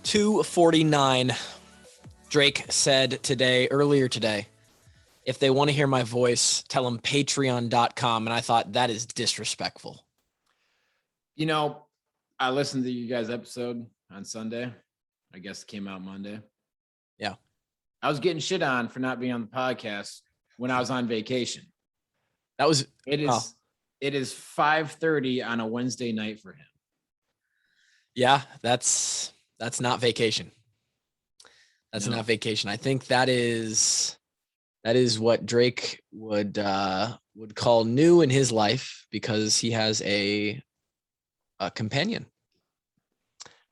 2:49. Drake said earlier today, if they want to hear my voice, tell them patreon.com. And I thought that is disrespectful. You know, I listened to you guys' episode on Sunday. I guess it came out Monday. Yeah. I was getting shit on for not being on the podcast when I was on vacation. It is 5:30 on a Wednesday night for him. Yeah, that's not vacation. That's not vacation. I think that is what Drake would call new in his life, because he has a companion.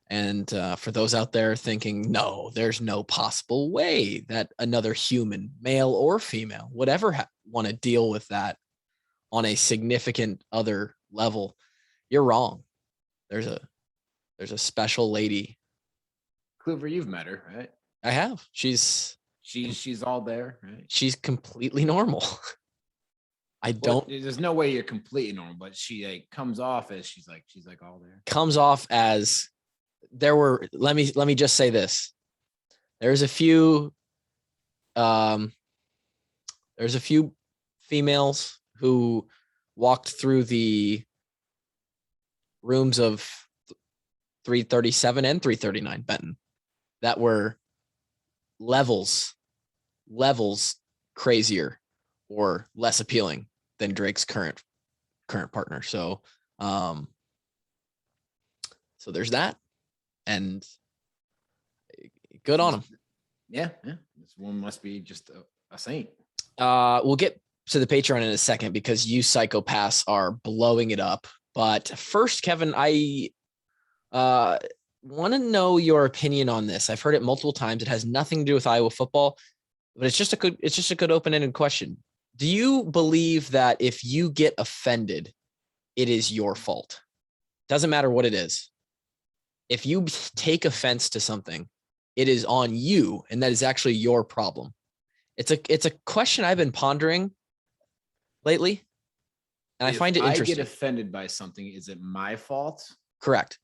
And for those out there thinking, no, there's no possible way that another human, male or female, would ever want to deal with that on a significant other level, you're wrong. There's a special lady. Cooper, you've met her, right? I have. She's all there, right? She's completely normal. There's no way you're completely normal, but she comes off as she's all there. Comes off as let me just say this. There's a few females who walked through the rooms of 337 and 339 Benton that were levels crazier or less appealing than Drake's current partner. So there's that, and good on him. Yeah. This one must be just a saint. We'll get to the Patreon in a second because you psychopaths are blowing it up. But first, Kevin, I want to know your opinion on this. I've heard it multiple times. It has nothing to do with Iowa football, but it's just a good open-ended question. Do you believe that if you get offended, it is your fault? Doesn't matter what it is. If you take offense to something, it is on you, and that is actually your problem. It's a question I've been pondering lately, and I find it interesting. If I get offended by something, is it my fault? Correct.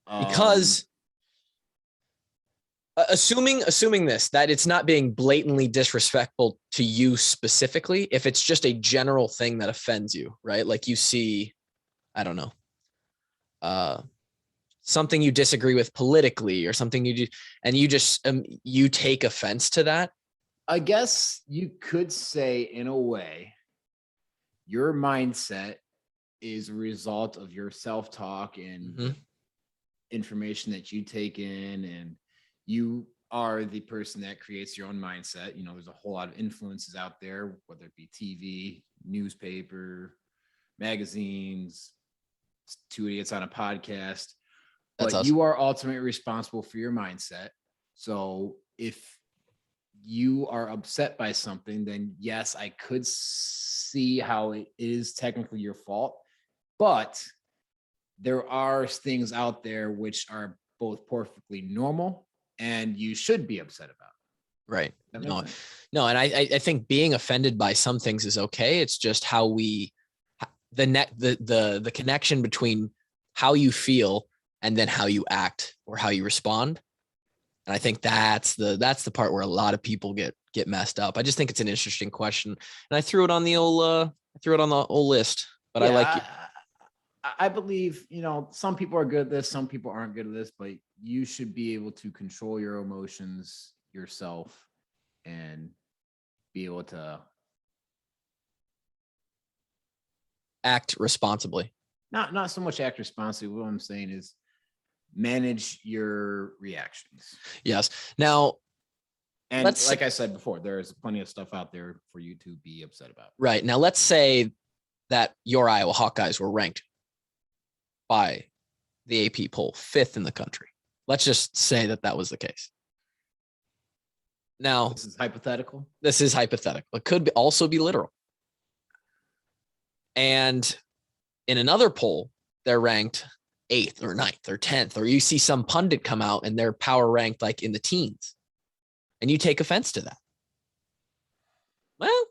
Because assuming this, that it's not being blatantly disrespectful to you specifically, if it's just a general thing that offends you, right? Like you see, I don't know, something you disagree with politically or something you do, and you just you take offense to that. I guess you could say, in a way, your mindset is a result of your self-talk and information that you take in, and you are the person that creates your own mindset. You know, there's a whole lot of influences out there, whether it be TV, newspaper, magazines, two idiots on a podcast. But awesome. You are ultimately responsible for your mindset. So if you are upset by something, then yes, I could see how it is technically your fault. But there are things out there which are both perfectly normal and you should be upset about. Right. No, and I think being offended by some things is okay. It's just how the connection between how you feel and then how you act or how you respond. And I think that's the part where a lot of people get messed up. I just think it's an interesting question, and I threw it on the old list. But yeah, I like it. I believe, some people are good at this, some people aren't good at this, but you should be able to control your emotions yourself and be able to act responsibly. Not so much act responsibly. What I'm saying is manage your reactions. Yes. Now, and like I said before, there's plenty of stuff out there for you to be upset about. Right. Now, let's say that your Iowa Hawkeyes were ranked by the AP poll 5th in the country. Let's just say that was the case. Now, this is hypothetical. It could also be literal. And in another poll, they're ranked 8th or 9th or 10th, or you see some pundit come out and they're power ranked like in the teens, and you take offense to that. Well,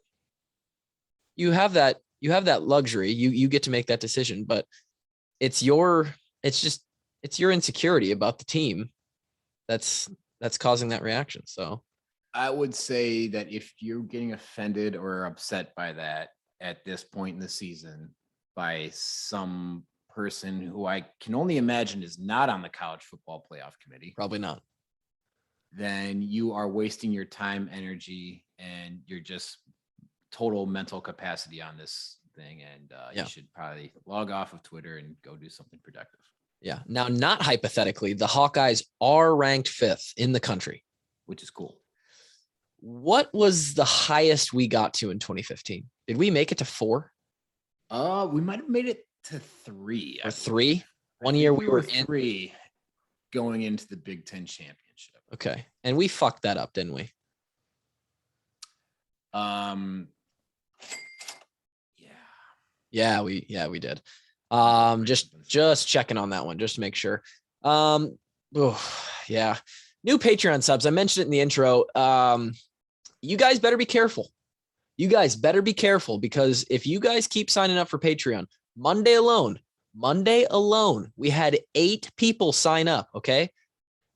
you have that luxury. You get to make that decision, but it's it's your insecurity about the team that's causing that reaction. So I would say that if you're getting offended or upset by that at this point in the season by some person who I can only imagine is not on the college football playoff committee, probably not. then you are wasting your time, energy, and you're just total mental capacity on this thing. And you should probably log off of Twitter and go do something productive. Yeah. Now, not hypothetically, the Hawkeyes are ranked 5th in the country, which is cool. What was the highest we got to in 2015? Did we make it to 4? We might have made it to 3. Or 3? One year we were in 3 going into the Big Ten championship. Okay. And we fucked that up, didn't we? Yeah, we did. Just checking on that one, just to make sure. Yeah. New Patreon subs. I mentioned it in the intro. You guys better be careful. Because if you guys keep signing up for Patreon, Monday alone, we had 8 people sign up. Okay.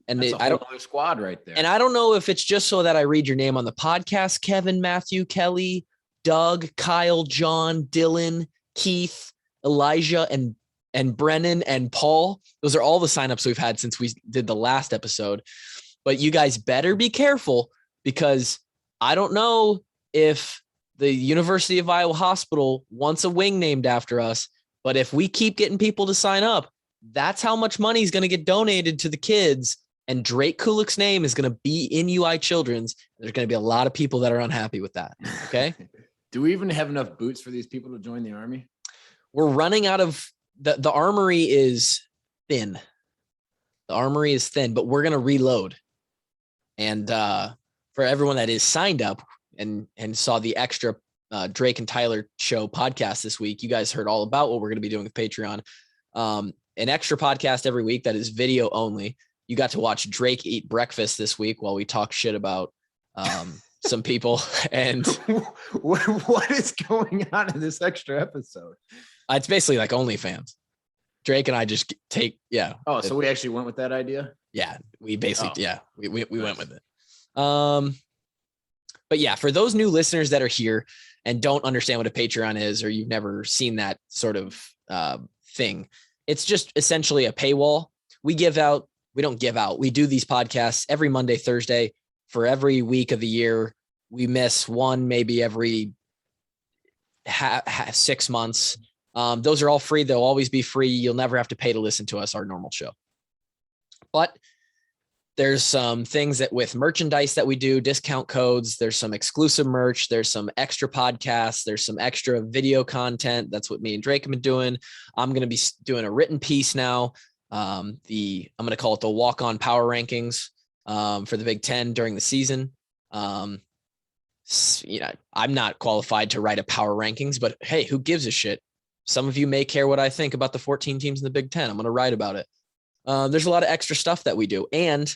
And that's a whole other squad right there. And I don't know if it's just so that I read your name on the podcast. Kevin, Matthew, Kelly, Doug, Kyle, John, Dylan, Keith, Elijah, and Brennan and Paul. Those are all the signups we've had since we did the last episode. But you guys better be careful, because I don't know if the University of Iowa Hospital wants a wing named after us. But if we keep getting people to sign up, that's how much money is going to get donated to the kids. And Drake Kulik's name is going to be in UI Children's. There's going to be a lot of people that are unhappy with that. Okay. Do we even have enough boots for these people to join the Army? We're running out of the armory is thin. The armory is thin, but we're going to reload. And for everyone that is signed up and saw the extra Drake and Tyler show podcast this week, you guys heard all about what we're going to be doing with Patreon. An extra podcast every week that is video only. You got to watch Drake eat breakfast this week while we talk shit about some people. And what is going on in this extra episode? It's basically like OnlyFans. Drake and I just take, yeah. Oh, so we actually went with that idea? Yeah, we basically, we went with it. But yeah, for those new listeners that are here and don't understand what a Patreon is, or you've never seen that sort of thing, it's just essentially a paywall. We don't give out. We do these podcasts every Monday, Thursday for every week of the year. We miss one, maybe every 6 months. Those are all free. They'll always be free. You'll never have to pay to listen to us, our normal show. But there's some things that with merchandise that we do, discount codes, there's some exclusive merch, there's some extra podcasts, there's some extra video content. That's what me and Drake have been doing. I'm going to be doing a written piece now. I'm going to call it the walk-on power rankings for the Big Ten during the season. I'm not qualified to write a power rankings, but hey, who gives a shit? Some of you may care what I think about the 14 teams in the Big Ten. I'm going to write about it. There's a lot of extra stuff that we do. And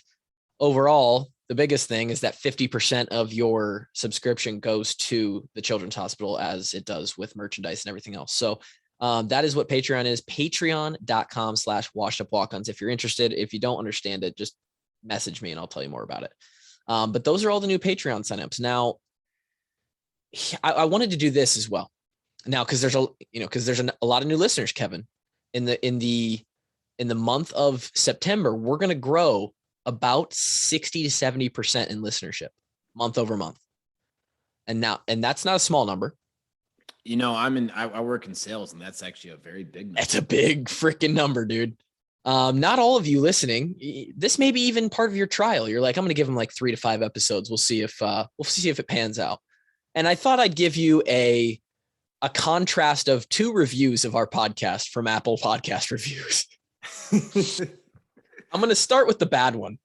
overall, the biggest thing is that 50% of your subscription goes to the Children's Hospital, as it does with merchandise and everything else. So that is what Patreon is. Patreon.com/washedupwalk-ons. If you're interested, if you don't understand it, just message me and I'll tell you more about it. But those are all the new Patreon signups. Now, I wanted to do this as well. Now, because there's a lot of new listeners, Kevin. In the month of September, we're going to grow about 60 to 70% in listenership month over month. And that's not a small number. I work in sales, and that's actually a very big number. That's a big freaking number, dude. Not all of you listening. This may be even part of your trial. You're like, I'm going to give them like 3 to 5 episodes. We'll see if it pans out. And I thought I'd give you a contrast of 2 reviews of our podcast from Apple Podcast Reviews. I'm going to start with the bad one.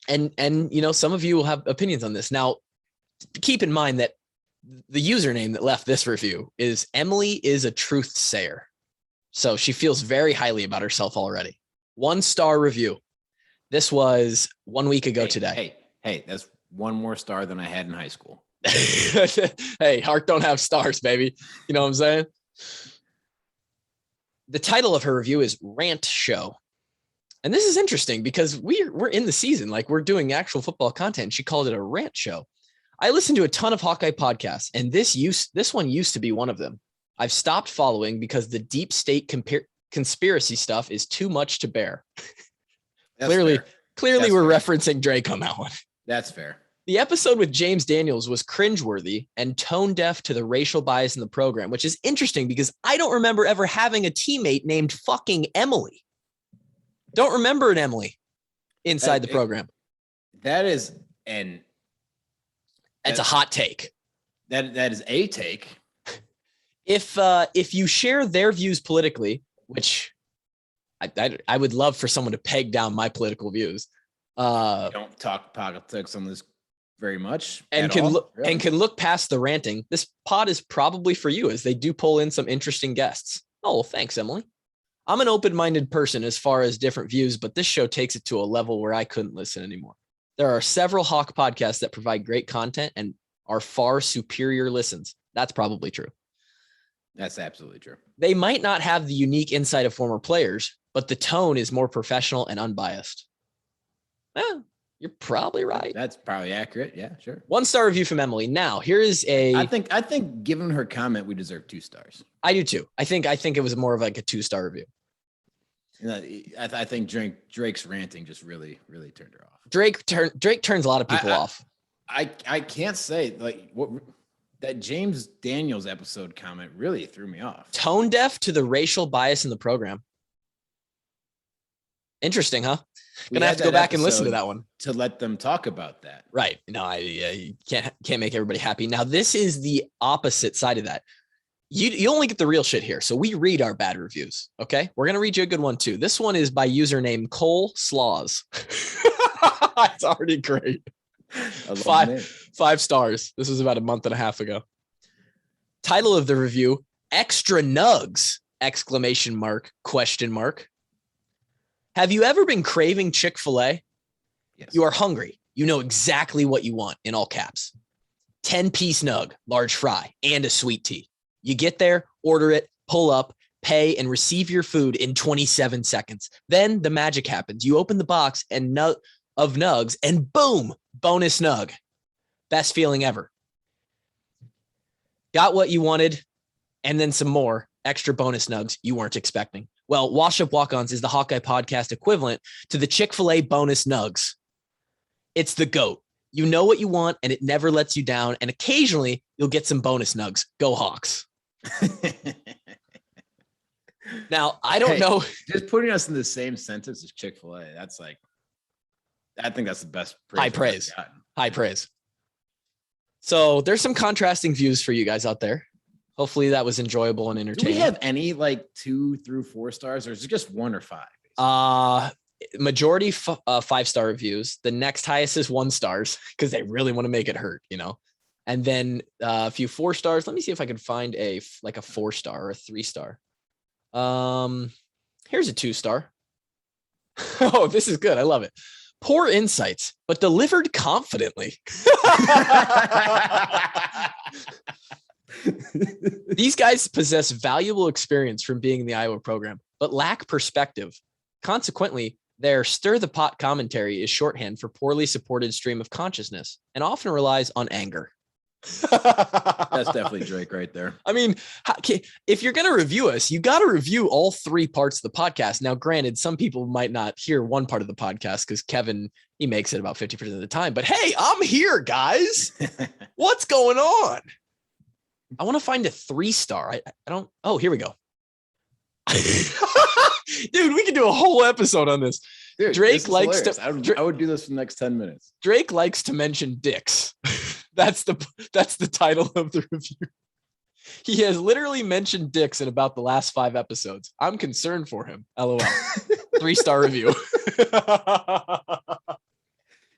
And some of you will have opinions on this. Now, keep in mind that the username that left this review is Emily is a truth sayer. So she feels very highly about herself already. 1-star review. This was 1 week ago today. Hey, that's 1 more star than I had in high school. Hey, heart don't have stars, baby. You know what I'm saying? The title of her review is Rant Show. And this is interesting because we're in the season, like we're doing actual football content. She called it a rant show. I listen to a ton of Hawkeye podcasts, and this one used to be one of them. I've stopped following because the deep state conspiracy stuff is too much to bear. Clearly, That's we're fair. referencing Drake on that one. That's fair. The episode with James Daniels was cringeworthy and tone deaf to the racial bias in the program, which is interesting because I don't remember ever having a teammate named fucking Emily. Don't remember an Emily inside the program. That is it's a hot take. That is a take. If you share their views politically, which I would love for someone to peg down my political views. Don't talk politics on this very much, and can look past the ranting. This pod is probably for you, as they do pull in some interesting guests. Oh, well, thanks, Emily. I'm an open-minded person as far as different views, but this show takes it to a level where I couldn't listen anymore. There are several Hawk podcasts that provide great content and are far superior listens. That's probably true. That's absolutely true. They might not have the unique insight of former players, but the tone is more professional and unbiased. You're probably right. That's probably accurate. Yeah, sure. 1-star review from Emily. Now, here is I think given her comment, we deserve 2 stars. I do too. I think it was more of like a 2-star review. I think Drake's ranting just really, really turned her off. Drake turns a lot of people off. I can't say like what that James Daniels episode comment really threw me off. Tone deaf to the racial bias in the program. Interesting, huh? Gonna have to go back and listen to that one to let them talk about that. Right. No, you can't make everybody happy. Now, this is the opposite side of that. You only get the real shit here. So we read our bad reviews. Okay. We're going to read you a good one too. This one is by username Cole Slaws. It's already great. 5 stars. This was about a month and a half ago. Title of the review: Extra Nugs! ! Have you ever been craving Chick-fil-A? Yes. You are hungry. You know exactly what you want, in all caps. 10-piece nug, large fry, and a sweet tea. You get there, order it, pull up, pay, and receive your food in 27 seconds. Then the magic happens. You open the box of nugs, and boom, bonus nug. Best feeling ever. Got what you wanted, and then some more extra bonus nugs you weren't expecting. Well, Wash Up Walk-Ons is the Hawkeye podcast equivalent to the Chick-fil-A bonus nugs. It's the GOAT. You know what you want, and it never lets you down. And occasionally, you'll get some bonus nugs. Go Hawks. Now, I don't know. Just putting us in the same sentence as Chick-fil-A, that's like, I think that's the best praise. High praise. So there's some contrasting views for you guys out there. Hopefully that was enjoyable and entertaining. Do we have any like 2 through 4 stars, or is it just 1 or 5? Majority 5-star reviews. The next highest is 1 stars because they really want to make it hurt, And then a few 4 stars. Let me see if I can find a 4-star or a 3-star. Here's a 2-star. Oh, this is good. I love it. Poor insights, but delivered confidently. These guys possess valuable experience from being in the Iowa program, but lack perspective. Consequently, their stir-the-pot commentary is shorthand for poorly supported stream of consciousness and often relies on anger. That's definitely Drake right there. I mean, if you're going to review us, you got to review all 3 parts of the podcast. Now, granted, some people might not hear one part of the podcast because Kevin, he makes it about 50% of the time. But hey, I'm here, guys. What's going on? I want to find a 3-star. I don't. Oh, here we go. Dude, we can do a whole episode on this. Dude, Drake this likes to. I would do this for the next 10 minutes. Drake likes to mention dicks. That's the title of the review. He has literally mentioned dicks in about the last 5 episodes. I'm concerned for him. LOL. 3-star review.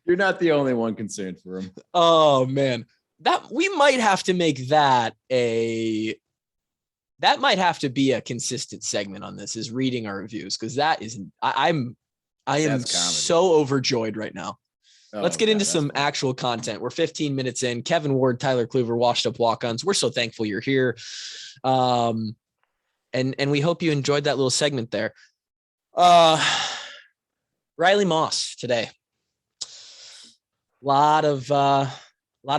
You're not the only one concerned for him. Oh man. That we might have to make that might have to be a consistent segment on this, is reading our reviews, because that is I am so overjoyed right now. Let's get into some actual content. We're 15 minutes in. Kevin Ward, Tyler Kluver, Washed Up Walk-Ons. We're so thankful you're here. And we hope you enjoyed that little segment there. Riley Moss today. Lot of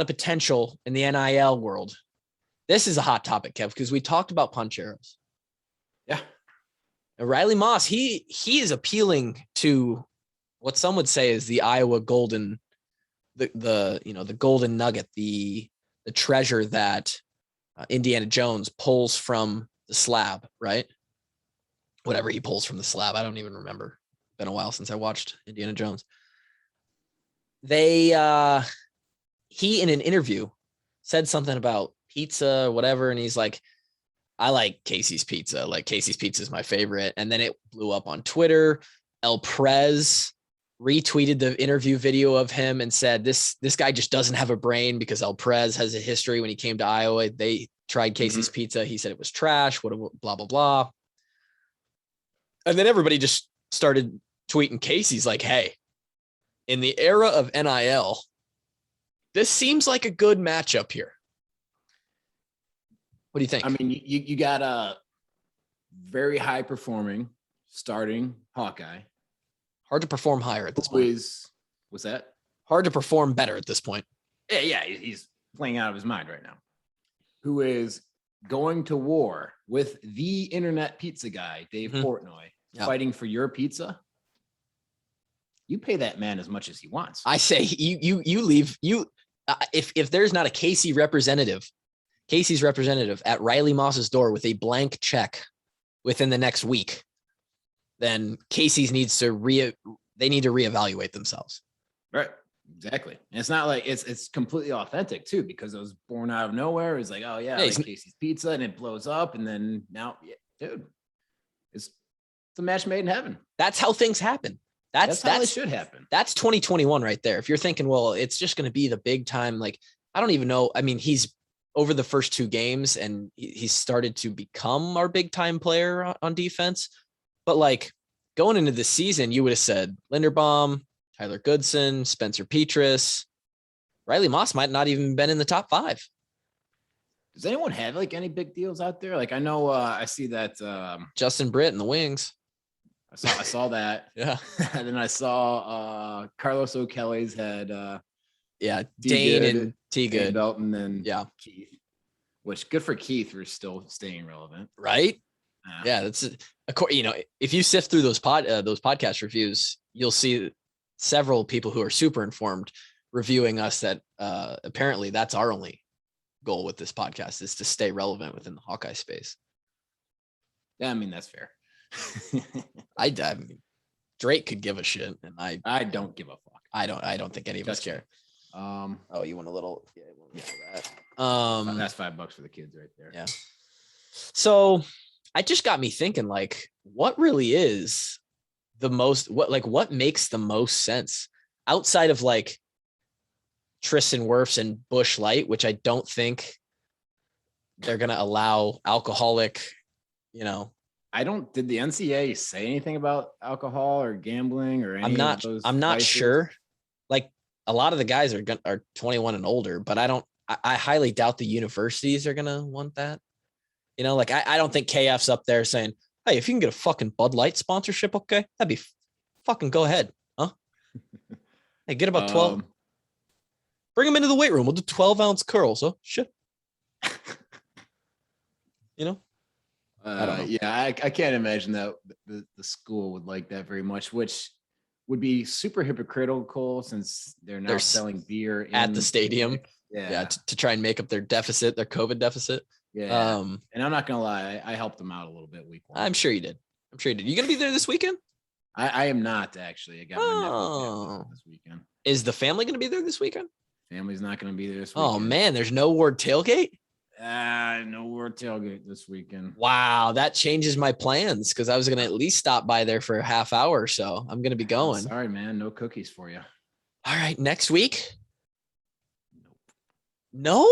potential in the NIL world. This is a hot topic, Kev, because we talked about punch arrows. Yeah. And Riley Moss, he is appealing to what some would say is the Iowa golden, the golden nugget, the treasure that Indiana Jones pulls from the slab, right? Whatever he pulls from the slab, I don't even remember. Been a while since I watched Indiana Jones. He in an interview said something about pizza or whatever, and he's like, I like Casey's Pizza. Like, Casey's Pizza is my favorite. And then it blew up on Twitter. El Prez retweeted the interview video of him and said, this guy just doesn't have a brain, because El Prez has a history. When he came to Iowa, they tried Casey's Pizza. He said it was trash, blah, blah, blah. And then everybody just started tweeting Casey's like, hey, in the era of NIL, this seems like a good matchup here. What do you think? I mean, you got a very high performing starting Hawkeye. Hard to perform higher at this point. Was that? Hard to perform better at this point. Yeah, he's playing out of his mind right now. Who is going to war with the internet pizza guy, Dave Portnoy, fighting for your pizza? You pay that man as much as he wants. I say you leave if there's not a Casey's representative at Riley Moss's door with a blank check within the next week, then Casey's needs to reevaluate themselves. Right. Exactly. And it's not like it's completely authentic too, because it was born out of nowhere. It's like, oh yeah, like Casey's Pizza, and it blows up, and then now, dude, it's a match made in heaven. That's how things happen. That's how it should happen. That's 2021 right there. If you're thinking, well, it's just going to be the big time, like, I don't even know. I mean, he's over the first 2 games and he started to become our big time player on defense. But like, going into the season, you would have said Linderbaum, Tyler Goodson, Spencer Petras. Riley Moss might not even been in the top 5. Does anyone have like any big deals out there? Like, I know I see that Justin Britt in the wings. I saw that. Yeah. And then I saw Carlos O'Kelly's had Dane and T Good, Belton, and Keith. Which, good for Keith for still staying relevant, right? Yeah, that's, if you sift through those podcast reviews, you'll see several people who are super informed reviewing us that apparently that's our only goal with this podcast, is to stay relevant within the Hawkeye space. Yeah, I mean, that's fair. I mean, Drake could give a shit, and I don't give a fuck. I don't think any of us care. Oh, you want a little? Yeah, that. That's $5 for the kids right there. Yeah. So, it just got me thinking, like, what really is the most? What makes the most sense outside of like Tristan Wirfs and Bush Light, which I don't think they're gonna allow alcoholic. Did the NCAA say anything about alcohol or gambling or any of those? I'm not vices? sure. Like, a lot of the guys are 21 and older, but I highly doubt the universities are gonna want that. I don't think KF's up there saying, hey, if you can get a fucking Bud Light sponsorship, okay, that'd be fucking go ahead, huh? Hey, get about 12. Bring them into the weight room. We'll do 12-ounce curls, huh? Shit. I don't know. Yeah, I can't imagine that the school would like that very much, which would be super hypocritical since they're selling beer at the stadium. Yeah, to try and make up their COVID deficit. Yeah. And I'm not gonna lie, I helped them out a little bit week 1. I'm sure you did. You gonna be there this weekend? I am not, actually. I got my nephew this weekend. Is the family gonna be there this weekend? Family's not gonna be there this weekend. Oh man, there's no Ward tailgate? No Ward tailgate this weekend. Wow, that changes my plans, because I was gonna at least stop by there for a half hour or so. I'm gonna be going. Sorry, man, no cookies for you. All right, next week? Nope. No?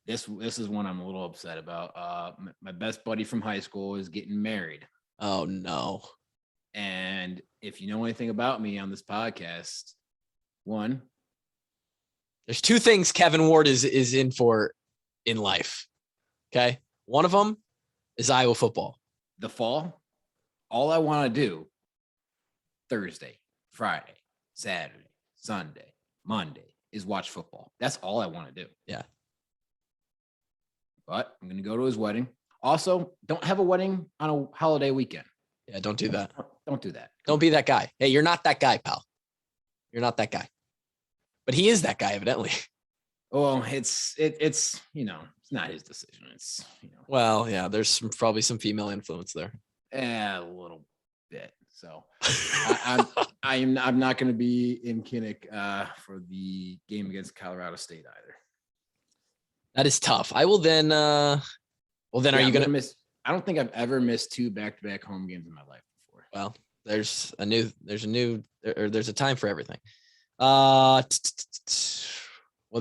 This is one I'm a little upset about. My best buddy from high school is getting married. Oh no. And if you know anything about me on this podcast, one, there's 2 things Kevin Ward is in for in life. Okay. One of them is Iowa football. The fall. All I want to do Thursday, Friday, Saturday, Sunday, Monday is watch football. That's all I want to do. Yeah. But I'm going to go to his wedding. Also, don't have a wedding on a holiday weekend. Yeah, don't do that. Don't do that. Don't be that guy. Hey, you're not that guy, pal. You're not that guy. But he is that guy, evidently. Well, it's it's not his decision. It's Well, yeah, there's probably some female influence there. a little bit. So I'm not going to be in Kinnick for the game against Colorado State either. That is tough. I will then. Are you gonna miss? I don't think I've ever missed 2 back-to-back home games in my life before. Well, there's a time for everything. Well,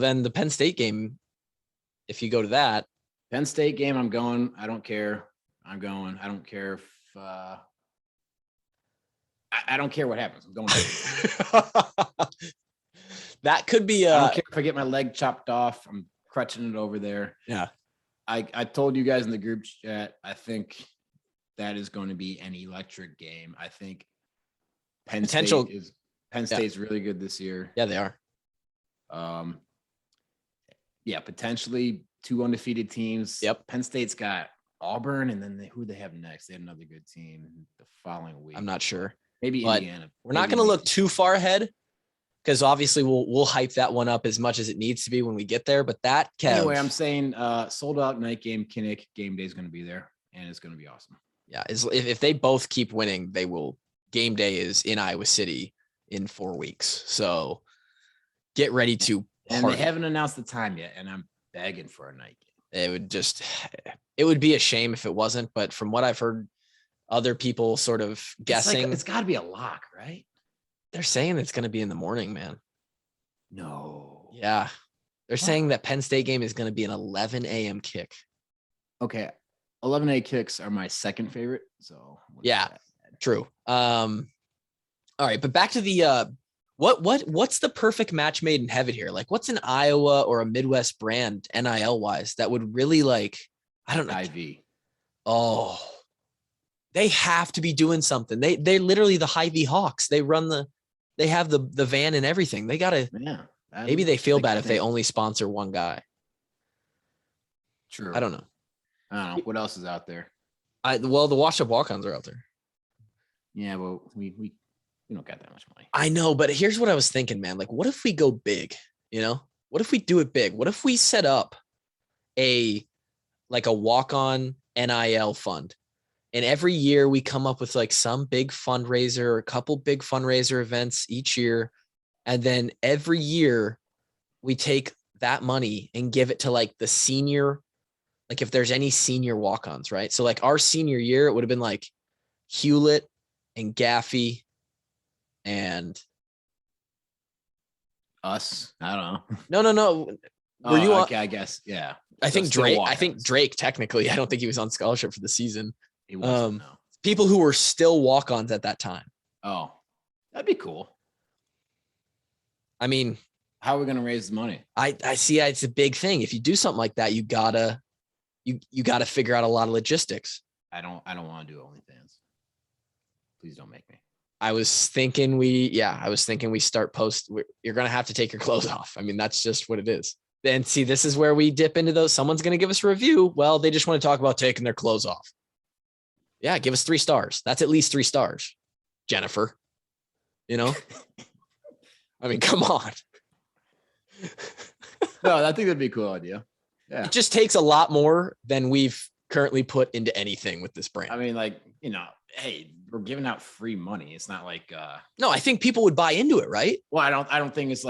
then the Penn State game, if you go to that. Penn State game, I'm going. I don't care. I'm going. I don't care if I don't care what happens. I'm going. That could be. I don't care if I get my leg chopped off. I'm crutching it over there. Yeah. I told you guys in the group chat, I think that is going to be an electric game. I think Penn State's really good this year. Yeah, they are. Yeah, potentially 2 undefeated teams. Yep. Penn State's got Auburn, and then who they have next? They have another good team the following week. I'm not sure. Maybe Indiana. We're not going to look too far ahead because obviously we'll hype that one up as much as it needs to be when we get there. But that, Kev, anyway, I'm saying sold out night game. Kinnick game day is going to be there, and it's going to be awesome. Yeah, if they both keep winning, they will. Game day is in Iowa City in 4 weeks, so get ready to. And they haven't announced the time yet, and I'm begging for a night game. It would be a shame if it wasn't, but from what I've heard, other people sort of guessing, it's got to be a lock, right? They're saying it's going to be in the morning, man. No. Yeah. They're saying that Penn State game is going to be an 11 a.m. kick. Okay. 11 a.m. kicks are my second favorite. So yeah, true. All right, but back to the what's the perfect match made in heaven here? Like, what's an Iowa or a Midwest brand NIL wise that would really I don't know. IV. Oh, they have to be doing something. They literally the Hy-Vee Hawks. They have the van and everything. They gotta. Yeah. Maybe they feel bad if they only sponsor one guy. True. I don't know. What else is out there? The Washed Up Walk-Ons are out there. Yeah, well, we don't got that much money. I know, but here's what I was thinking, man. Like, what if we go big? What if we do it big? What if we set up a walk-on NIL fund, and every year we come up with some big fundraiser or a couple big fundraiser events each year, and then every year we take that money and give it to the senior. If there's any senior walk-ons, right? So our senior year, it would have been Hewlett and Gaffey and us. I don't know. No. Were you okay, I guess. Yeah. I think Drake. I think Drake technically. I don't think he was on scholarship for the season. He wasn't. No. People who were still walk-ons at that time. Oh, that'd be cool. I mean, how are we going to raise the money? I see. It's a big thing. If you do something like that, you gotta figure out a lot of logistics. I don't want to do OnlyFans. Please don't make me. I was thinking we start post. You're going to have to take your clothes off. I mean, that's just what it is. And see, this is where we dip into those. Someone's going to give us a review. Well, they just want to talk about taking their clothes off. Yeah. Give us 3 stars. That's at least 3 stars. Jennifer, I mean, come on. No, I think that'd be a cool idea. Yeah. It just takes a lot more than we've currently put into anything with this brand. I mean, hey, we're giving out free money. It's not no, I think people would buy into it, right? Well, I don't think it's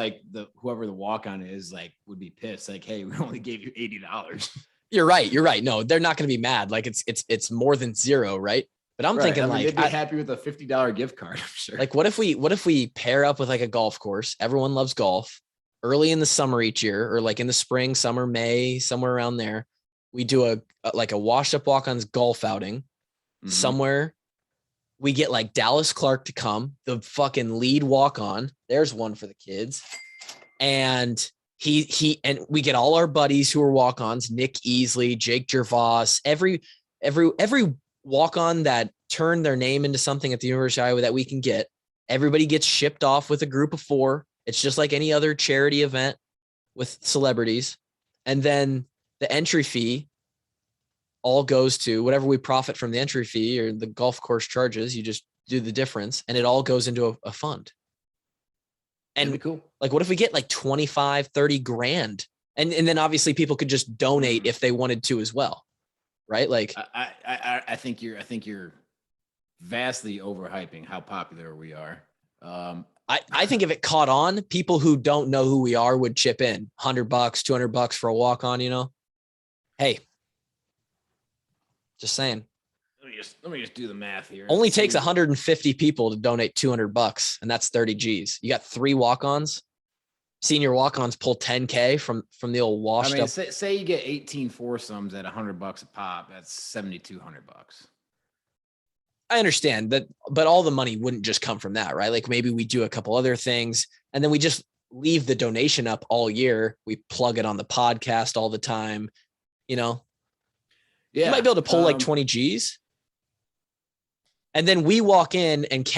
whoever the walk-on is would be pissed. Hey, we only gave you $80. You're right. No, they're not going to be mad. It's more than zero, right? But I'm thinking they'd be happy with a $50 gift card. I'm sure. What if we pair up with a golf course? Everyone loves golf. Early in the summer each year, or in the spring, summer, May, somewhere around there, we do a Washed Up Walk-Ons golf outing somewhere. We get Dallas Clark to come, the fucking lead walk-on. There's one for the kids. And and we get all our buddies who are walk-ons, Nick Easley, Jake Gervais, every walk-on that turned their name into something at the University of Iowa that we can get. Everybody gets shipped off with a group of 4. It's just like any other charity event with celebrities. And then the entry fee all goes to whatever we profit from the entry fee or the golf course charges. You just do the difference and it all goes into a fund. And cool. Like, what if we get like 25, 30 grand? And then obviously people could just donate if they wanted to as well. Right. Like, I think you're vastly overhyping how popular we are. I think if it caught on, people who don't know who we are would chip in $100, $200 for a walk on, Hey, just saying. Let me just do the math here. Only takes 150 people to donate $200, and that's 30 G's. You got 3 walk-ons. Senior walk-ons pull 10K from the old washed up. Say you get 18 foursomes at $100 a pop. That's $7,200. I understand that, but all the money wouldn't just come from that, right? Like maybe we do a couple other things and then we just leave the donation up all year. We plug it on the podcast all the time, Yeah. You might be able to pull like 20 G's. And then we walk in and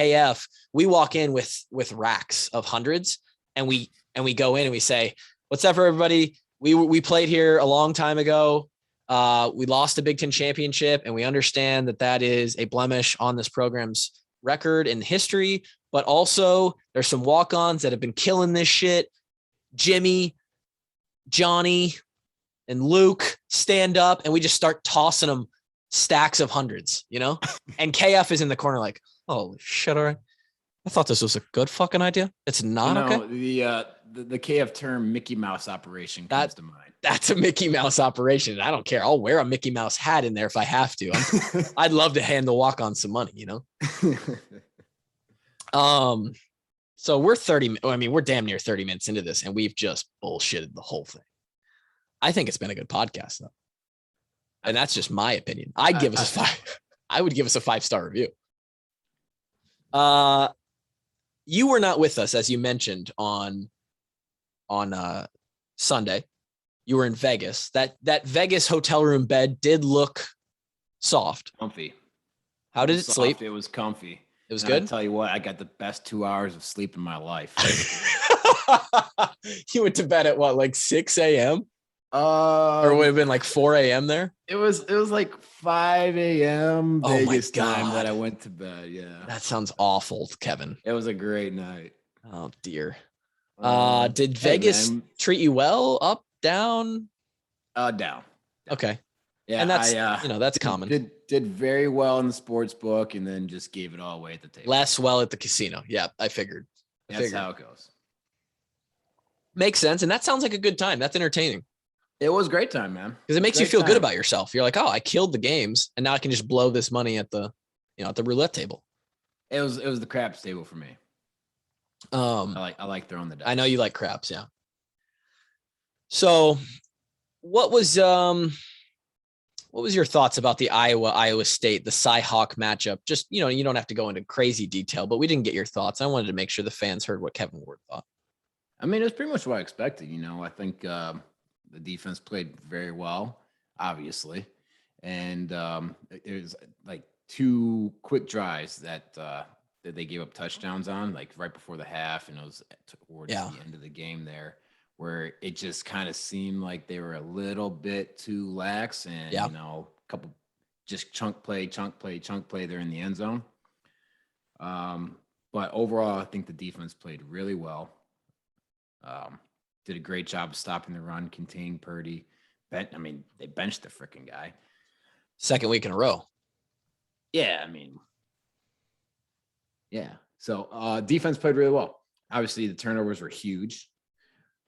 we walk in with racks of hundreds and we go in and we say, what's up, everybody? We played here a long time ago. We lost a Big Ten championship and we understand that is a blemish on this program's record in history, but also there's some walk-ons that have been killing this shit. Jimmy, Johnny, and Luke stand up and we just start tossing them stacks of hundreds, and KF is in the corner like, oh shit. All right. I thought this was a good fucking idea. It's not okay. The KF term Mickey Mouse operation comes to mind. That's a Mickey Mouse operation. I don't care. I'll wear a Mickey Mouse hat in there if I have to. I'd love to hand the walk on some money, So we're damn near 30 minutes into this and we've just bullshitted the whole thing. I think it's been a good podcast though. And that's just my opinion. I would give us a 5-star review. You were not with us, as you mentioned, on Sunday. You were in Vegas. That Vegas hotel room bed did look soft. Comfy. How did it sleep? It was comfy. It was good? I'll tell you what, I got the best 2 hours of sleep in my life. You went to bed at what, like 6 a.m.? Or it would have been like 4 a.m. there? It was like 5 a.m. Vegas time that I went to bed. Yeah. That sounds awful, Kevin. It was a great night. Oh dear. Did Vegas treat you well? Up, down? Down. Okay. Yeah. And that's that's common. Did very well in the sports book and then just gave it all away at the table. Less well at the casino. Yeah, I figured. That's how it goes. Makes sense. And that sounds like a good time. That's entertaining. It was a great time, man. Because it makes you feel good about yourself. You're like, oh, I killed the games, and now I can just blow this money at the roulette table. It was the craps table for me. I like throwing the dice. I know you like craps, yeah. So, what was your thoughts about the Iowa State, the Cy-Hawk matchup? Just you don't have to go into crazy detail, but we didn't get your thoughts. I wanted to make sure the fans heard what Kevin Ward thought. I mean, it was pretty much what I expected. I think. The defense played very well, obviously. And it was like 2 quick drives that they gave up touchdowns on, like right before the half. And it was towards the end of the game there where it just kind of seemed like they were a little bit too lax and, a couple just chunk play there in the end zone. But overall, I think the defense played really well. Did a great job of stopping the run, containing Purdy. They benched the freaking guy. Second week in a row. Yeah, So defense played really well. Obviously, the turnovers were huge.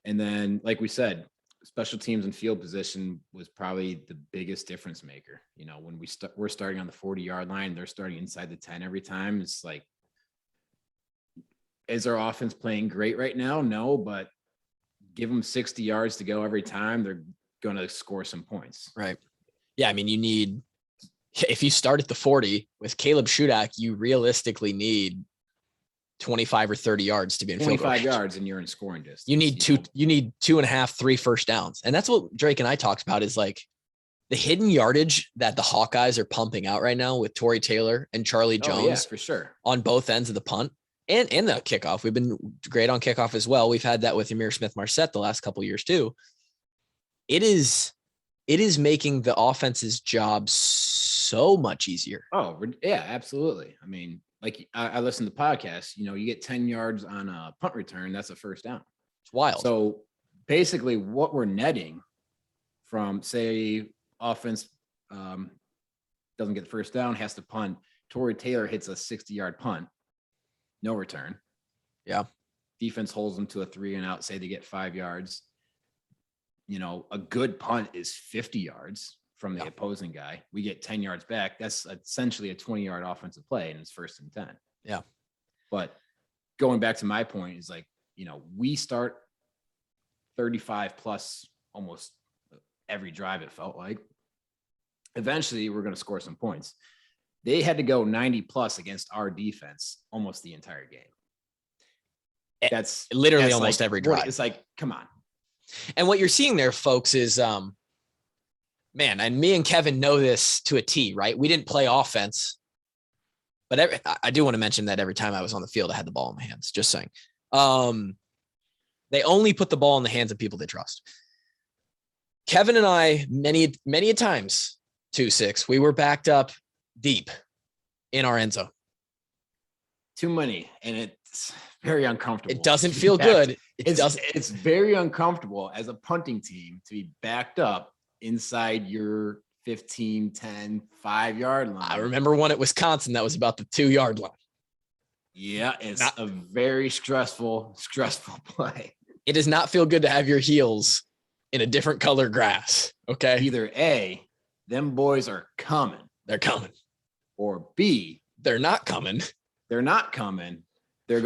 And then, like we said, special teams and field position was probably the biggest difference maker. When we're starting on the 40-yard line, they're starting inside the 10 every time. It's like, is our offense playing great right now? No, but give them 60 yards to go every time, they're going to score some points. Right. Yeah. If you start at the 40 with Caleb Shudak, you realistically need 25 or 30 yards to be in field goal range. 25 yards and you're in scoring distance. You need 2.5, 3 first downs. And that's what Drake and I talked about is like the hidden yardage that the Hawkeyes are pumping out right now with Torrey Taylor and Charlie Jones. For sure. On both ends of the punt and the kickoff. We've been great on kickoff as well. We've had that with Amir Smith-Marset the last couple of years too. It is making the offense's job so much easier. Oh, yeah, absolutely. I mean, like I listen to podcasts, you get 10 yards on a punt return. That's a first down. It's wild. So basically what we're netting from, say, offense doesn't get the first down, has to punt. Torrey Taylor hits a 60-yard punt, no return. Yeah. Defense holds them to a 3 and out, say they get 5 yards. A good punt is 50 yards from the opposing guy. We get 10 yards back. That's essentially a 20-yard offensive play, and it's 1st and 10. Yeah. But going back to my point is like, we start 35 plus almost every drive, it felt like. Eventually, we're going to score some points. They had to go 90 plus against our defense almost the entire game. That's literally almost every drive. It's like, come on. And what you're seeing there, folks, is man, and me and Kevin know this to a T, right? We didn't play offense, but I do want to mention that every time I was on the field, I had the ball in my hands. Just saying. They only put the ball in the hands of people they trust. Kevin and I, many a times, 2-6, we were backed up deep in our end zone. Too many, and it's very uncomfortable. It doesn't feel good. It's very uncomfortable as a punting team to be backed up inside your 15, 10, 5-yard line. I remember one at Wisconsin that was about the 2-yard line. Yeah, it's a very stressful play. It does not feel good to have your heels in a different color grass. Okay. Either A, them boys are coming. They're coming. Or B, they're not coming. They're not coming. They're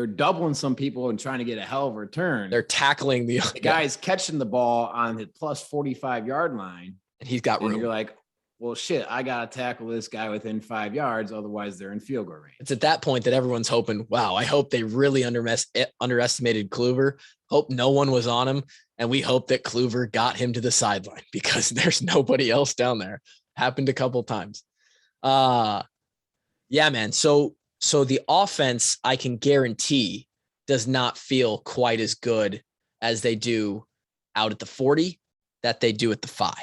doubling some people and trying to get a hell of a return. They're tackling the guy's catching the ball on the plus 45-yard line. And he's got room. And you're like, well, shit, I got to tackle this guy within 5 yards. Otherwise, they're in field goal range. It's at that point that everyone's hoping, wow, I hope they really underestimated Kluver. Hope no one was on him. And we hope that Kluver got him to the sideline because there's nobody else down there. Happened a couple times. Yeah, man. So the offense, I can guarantee, does not feel quite as good as they do out at the 40 that they do at the 5.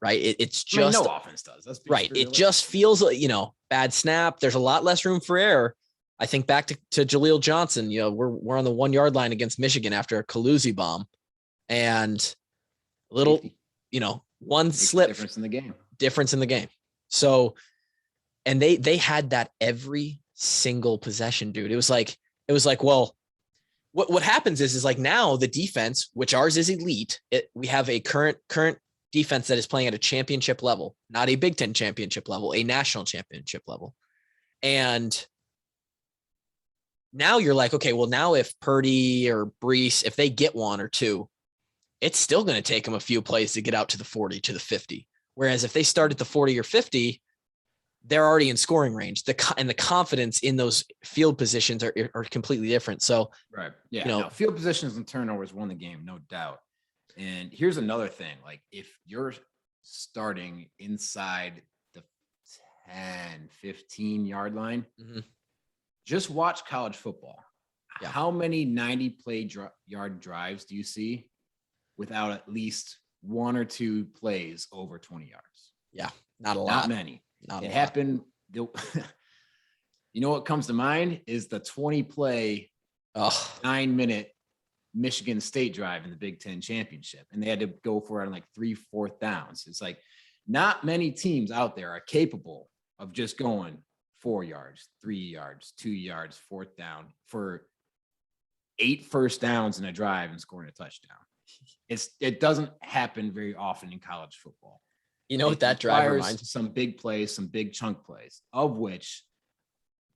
Right. It's just no offense does. That's right. It just feels like, bad snap. There's a lot less room for error. I think back to Jaleel Johnson, we're on the 1-yard line against Michigan after a Kaluzi bomb and a little, one slip difference in the game. So, and they had that every single possession, dude. It was like, well, what happens is like now the defense, which ours is elite. We have a current defense that is playing at a championship level, not a Big Ten championship level, a national championship level. And now you're like, okay, well now if Purdy or Brees, if they get 1 or 2, it's still going to take them a few plays to get out to the 40, to the 50. Whereas if they start at the 40 or 50, they're already in scoring range. The confidence in those field positions are completely different. So, right. Yeah. Field positions and turnovers won the game, no doubt. And here's another thing. Like if you're starting inside the 10, 15-yard line, just watch college football. Yeah. How many 90-play-yard drives do you see without at least 1 or 2 plays over 20 yards? Yeah, not a lot. Not many. Not it happened. What comes to mind is the 20-play, 9-minute Michigan State drive in the Big Ten championship. And they had to go for it on like 3 4th downs. It's like not many teams out there are capable of just going 4 yards, 3 yards, 2 yards, 4th down for 8 first downs in a drive and scoring a touchdown. It doesn't happen very often in college football. You know what that drive reminds? Some big plays, some big chunk plays, of which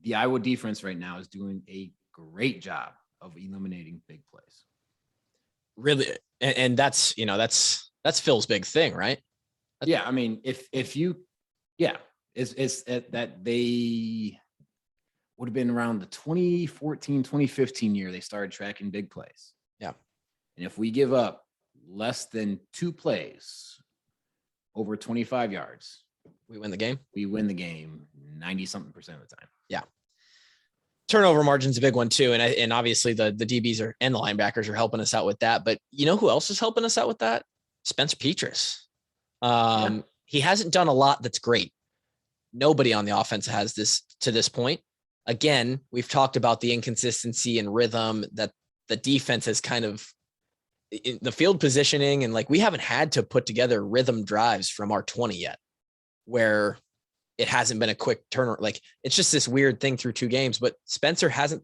the Iowa defense right now is doing a great job of eliminating big plays. Really, and that's Phil's big thing, right? Yeah, I mean, if you, it's that they would have been around the 2014, 2015 year they started tracking big plays. Yeah, and if we give up less than 2 plays over 25 yards, we win the game. We win the game 90-something% of the time. Yeah. turnover margin's a big one too. And obviously the DBs and the linebackers are helping us out with that. But you know who else is helping us out with that? Spencer Petras. He hasn't done a lot that's great. Nobody on the offense has this to this point. Again, we've talked about the inconsistency and rhythm that the defense has kind of in the field positioning. And like, we haven't had to put together rhythm drives from our 20 yet, where it hasn't been a quick turnaround. Like, it's just this weird thing through 2 games, but Spencer hasn't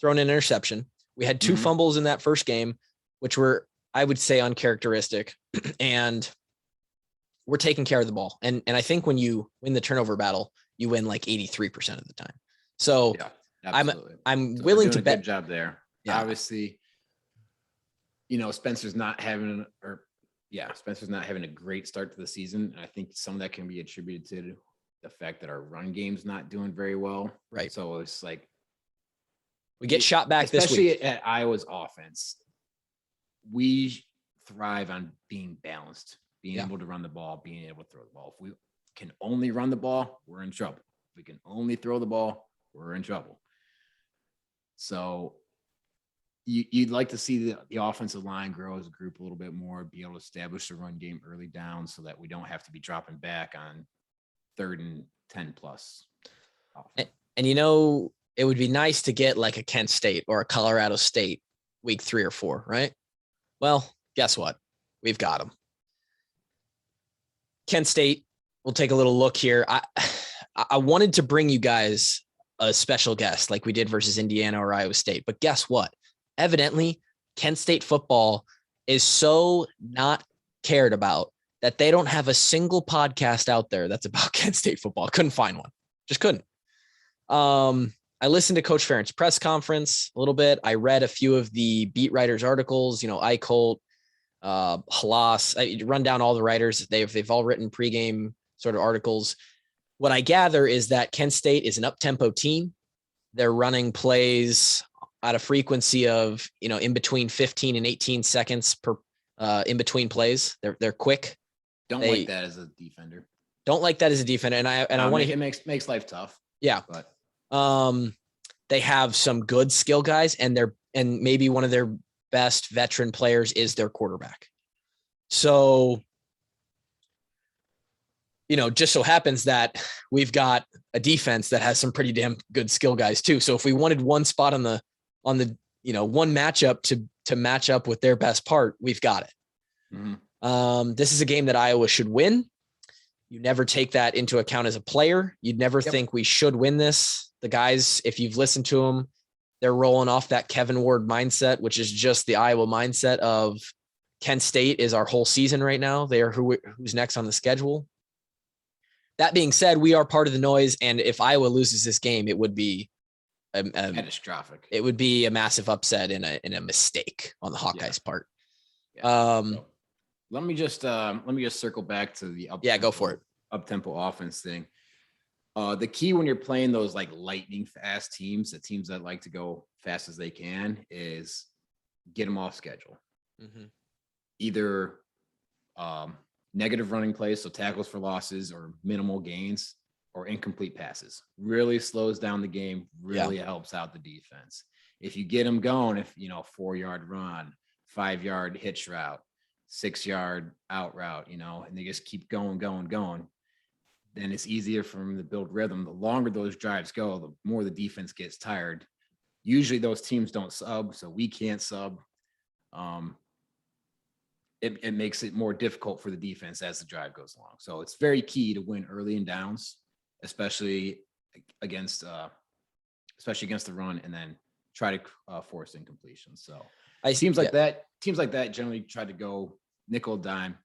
thrown an interception. We had 2 fumbles in that first game, which were, I would say, uncharacteristic. And we're taking care of the ball. And I think when you win the turnover battle, you win like 83% of the time. So yeah, absolutely. I'm willing to bet. Good job there. Yeah. Obviously, Spencer's not having a great start to the season. And I think some of that can be attributed to the fact that our run game's not doing very well. Right. So it's like we get shot back this week. Especially at Iowa's offense. We thrive on being balanced, being able to run the ball, being able to throw the ball. If we can only run the ball, we're in trouble. If we can only throw the ball, we're in trouble. So you'd like to see the offensive line grow as a group a little bit more, be able to establish the run game early down so that we don't have to be dropping back on 3rd and 10 plus. And it would be nice to get like a Kent State or a Colorado State week 3 or 4, right? Well, guess what? We've got them. Kent State, we'll take a little look here. I wanted to bring you guys a special guest like we did versus Indiana or Iowa State, but guess what? Evidently, Kent State football is so not cared about that they don't have a single podcast out there that's about Kent State football. I couldn't find one. Just couldn't. I listened to Coach Ferentz' press conference a little bit. I read a few of the beat writers' articles, Eicholt, Halas. I run down all the writers. They've all written pregame sort of articles. What I gather is that Kent State is an up-tempo team. They're running plays at a frequency of, in between 15 and 18 seconds per in between plays. They're quick. Don't like that as a defender. Don't like that as a defender. And I want to. It makes life tough. Yeah. But they have some good skill guys, and maybe one of their best veteran players is their quarterback. So, just so happens that we've got a defense that has some pretty damn good skill guys too. So if we wanted one spot on the one matchup to match up with their best part, we've got it. Mm-hmm. This is a game that Iowa should win. You never take that into account as a player. You'd never think we should win this. The guys, if you've listened to them, they're rolling off that Kevin Ward mindset, which is just the Iowa mindset of Kent State is our whole season right now. They are who's next on the schedule. That being said, we are part of the noise, and if Iowa loses this game, it would be catastrophic. It would be a massive upset and a mistake on the Hawkeyes' part. Yeah. So let me just circle back to the go for it. Up-tempo offense thing. The key when you're playing those like lightning fast teams, the teams that like to go fast as they can, is get them off schedule. Mm-hmm. Either negative running plays, so tackles for losses or minimal gains, or incomplete passes. Really slows down the game, really helps out the defense. If you get them going, 4-yard run, 5-yard hitch route, 6-yard out route, and they just keep going, then it's easier for them to build rhythm. The longer those drives go, the more the defense gets tired. Usually those teams don't sub, so we can't sub. It makes it more difficult for the defense as the drive goes along. So it's very key to win early and downs, especially against the run, and then try to force incompletion. So teams like that generally try to go nickel dime,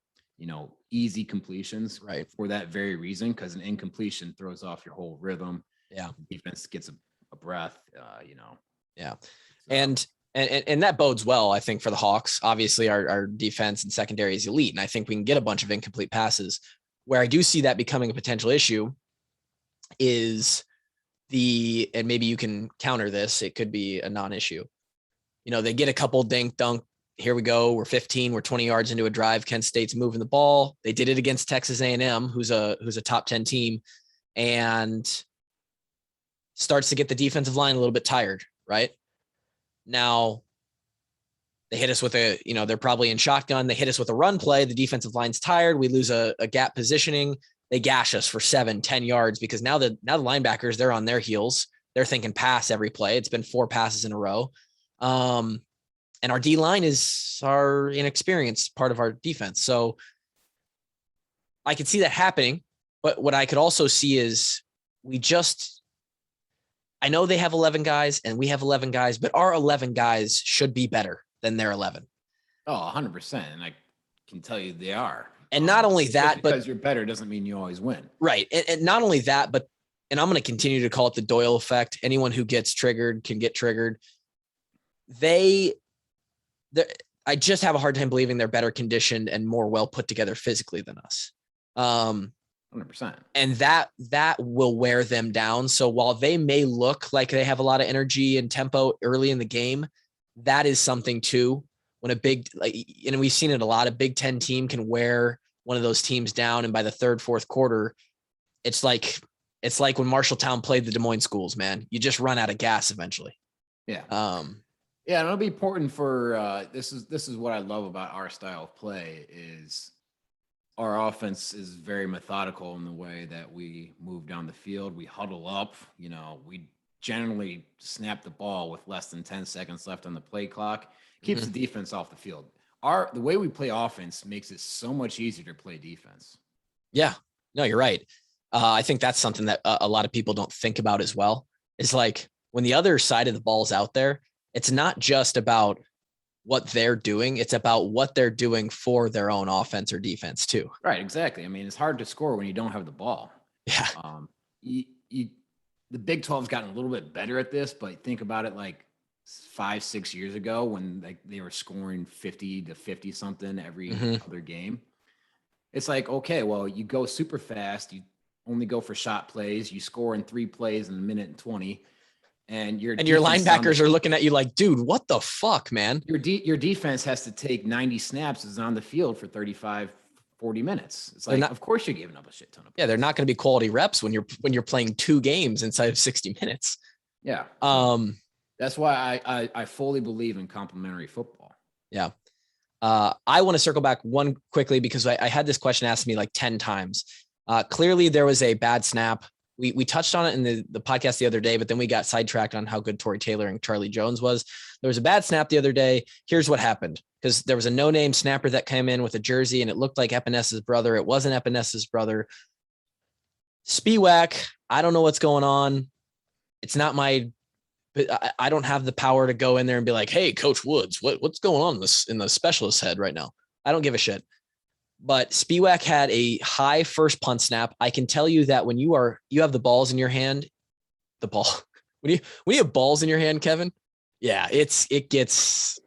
easy completions, right? For that very reason, because an incompletion throws off your whole rhythm. Yeah, the defense gets a breath. Yeah, so. And that bodes well, I think, for the Hawks. Obviously, our defense and secondary is elite, and I think we can get a bunch of incomplete passes. Where I do see that becoming a potential issue is and maybe you can counter this, it could be a non-issue. They get a couple dink dunk. Here we go. We're 15. We're 20 yards into a drive. Kent State's moving the ball. They did it against Texas A&M, who's a top 10 team, and starts to get the defensive line a little bit tired, right? Now, they hit us with they're probably in shotgun. They hit us with a run play. The defensive line's tired. We lose a gap positioning. They gash us for 7-10 yards because now the linebackers, they're on their heels. They're thinking pass every play. It's been 4 passes in a row. And our D line is our inexperienced part of our defense. So I could see that happening. But what I could also see is I know they have 11 guys and we have 11 guys, but our 11 guys should be better than their 11. Oh, 100%. And I can tell you they are. And not only that, but because you're better doesn't mean you always win. Right. And not only that, but, and I'm going to continue to call it the Doyle effect. Anyone who gets triggered can get triggered. I just have a hard time believing they're better conditioned and more well put together physically than us. 100%. And that will wear them down. So while they may look like they have a lot of energy and tempo early in the game, that is something too. When and we've seen it a lot, a Big Ten team can wear one of those teams down. And by the third, fourth quarter, it's like when Marshalltown played the Des Moines schools, man, you just run out of gas eventually. Yeah. Yeah. And it'll be important for, this is what I love about our style of play is our offense is very methodical in the way that we move down the field. We huddle up, we generally snap the ball with less than 10 seconds left on the play clock. Keeps the defense off the field. The way we play offense makes it so much easier to play defense. Yeah, no, you're right. I think that's something that a lot of people don't think about as well. It's like when the other side of the ball's out there, it's not just about what they're doing. It's about what they're doing for their own offense or defense too. Right. Exactly. I mean, it's hard to score when you don't have the ball. Yeah. The Big 12's gotten a little bit better at this, but think about it like 5-6 years ago when they were scoring 50 to 50 something every other game. It's like, okay, well, you go super fast. You only go for shot plays. You score in 3 plays in a minute and 20. And your linebackers are looking at you like, dude, what the fuck, man? Your defense has to take 90 snaps is on the field for 35, 40 minutes. It's like, of course you're giving up a shit ton of plays. Yeah, they're not going to be quality reps when you're playing 2 games inside of 60 minutes. Yeah. That's why I fully believe in complementary football. Yeah. I want to circle back one quickly because I had this question asked me like 10 times. Clearly there was a bad snap. We touched on it in the podcast the other day, but then we got sidetracked on how good Torrey Taylor and Charlie Jones was. There was a bad snap the other day. Here's what happened. Because there was a no-name snapper that came in with a jersey and it looked like Epinessa's brother. It wasn't Epinessa's brother. Spiewak, I don't know what's going on. It's not I don't have the power to go in there and be like, hey, Coach Woods, what's going on in the specialist head right now? I don't give a shit. But Spiewak had a high first punt snap. I can tell you that when you have the balls in your hand, when you have balls in your hand, Kevin, yeah, it gets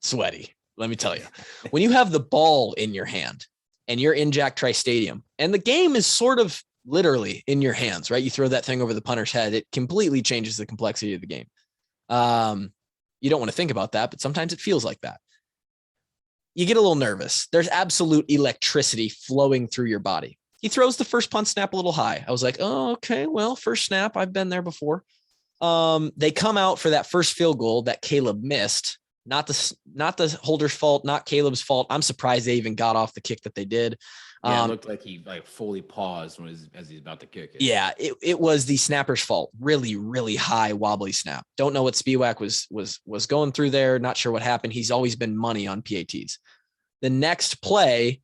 sweaty. Let me tell you, when you have the ball in your hand and you're in Jack Trice Stadium and the game is sort of literally in your hands, right? You throw that thing over the punter's head. It completely changes the complexity of the game. You don't want to think about that, but sometimes it feels like that. You get a little nervous. There's absolute electricity flowing through your body. He throws the first punt snap a little high. I was like, oh, okay, well, first snap. I've been there before. They come out for that first field goal that Caleb missed. Not the holder's fault, not Caleb's fault. I'm surprised they even got off the kick that they did. Yeah, it looked like he fully paused as he's about to kick it. Yeah, it was the snapper's fault. Really, really high wobbly snap. Don't know what Spiewak was going through there. Not sure what happened. He's always been money on PATs. The next play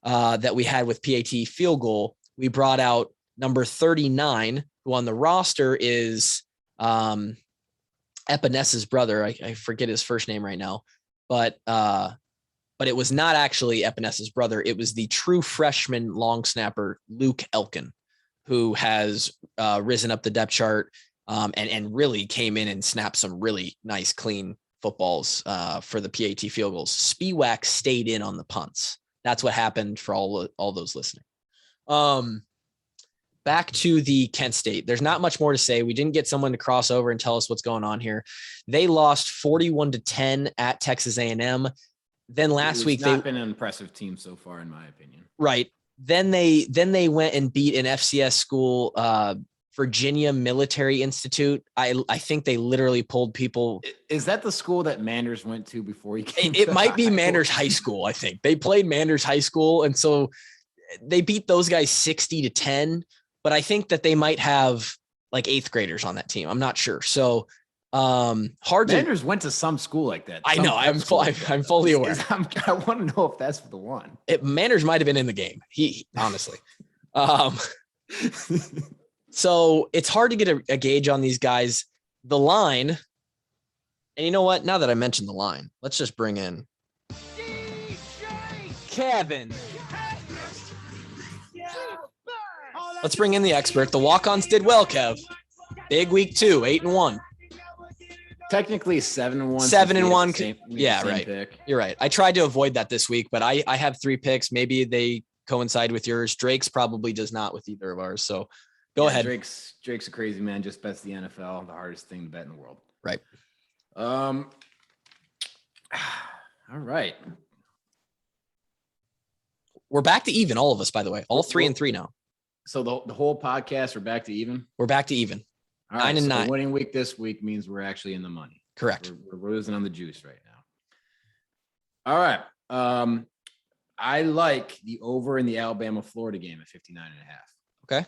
that we had with PAT field goal, we brought out number 39, who on the roster is Epinessa's brother. I forget his first name right now, but it was not actually Epinessa's brother. It was the true freshman long snapper, Luke Elkin, who has risen up the depth chart and really came in and snapped some really nice, clean footballs for the PAT field goals. Spiewak stayed in on the punts. That's what happened for all those listening. Back to the Kent State. There's not much more to say. We didn't get someone to cross over and tell us what's going on here. They lost 41-10 at Texas A&M. Then last week they've been an impressive team so far, in my opinion. Right. Then they went and beat an FCS school Virginia Military Institute. I think they literally pulled people. Is that the school that Manders went to before he came? It might be Manders High School. I think they played Manders High School. And so they beat those guys 60-10, but I think that they might have like 8th graders on that team. I'm not sure. So Manders went to some school like that. I know. I'm fully aware. I want to know if that's the one. Manders might've been in the game. He honestly, so it's hard to get a gauge on these guys. The line, and you know what? Now that I mentioned the line, let's just bring in Kevin. Let's bring in the expert. The walk-ons did well, Kev. Big week 2, 8-1. Technically 7-1. 7-1. Yeah, right. Pick. You're right. I tried to avoid that this week, but I have 3 picks. Maybe they coincide with yours. Drake's probably does not with either of ours. So go ahead. Drake's a crazy man. Just bets the NFL, the hardest thing to bet in the world. Right. All right. We're back to even, all of us, by the way. All 3-3 now. So the whole podcast, we're back to even? We're back to even. All right, 9-9. Winning week this week means we're actually in the money. Correct. We're losing on the juice right now. All right. I like the over in the Alabama-Florida game at 59.5. Okay.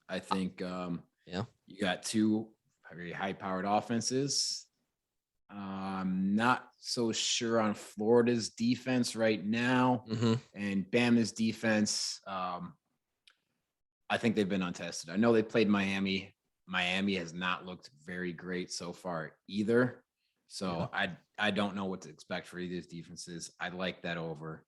I think you got 2 very high-powered offenses. Not so sure on Florida's defense right now, and Bama's defense. I think they've been untested. I know they played Miami. Miami has not looked very great so far either. So I don't know what to expect for either of these defenses. I like that over.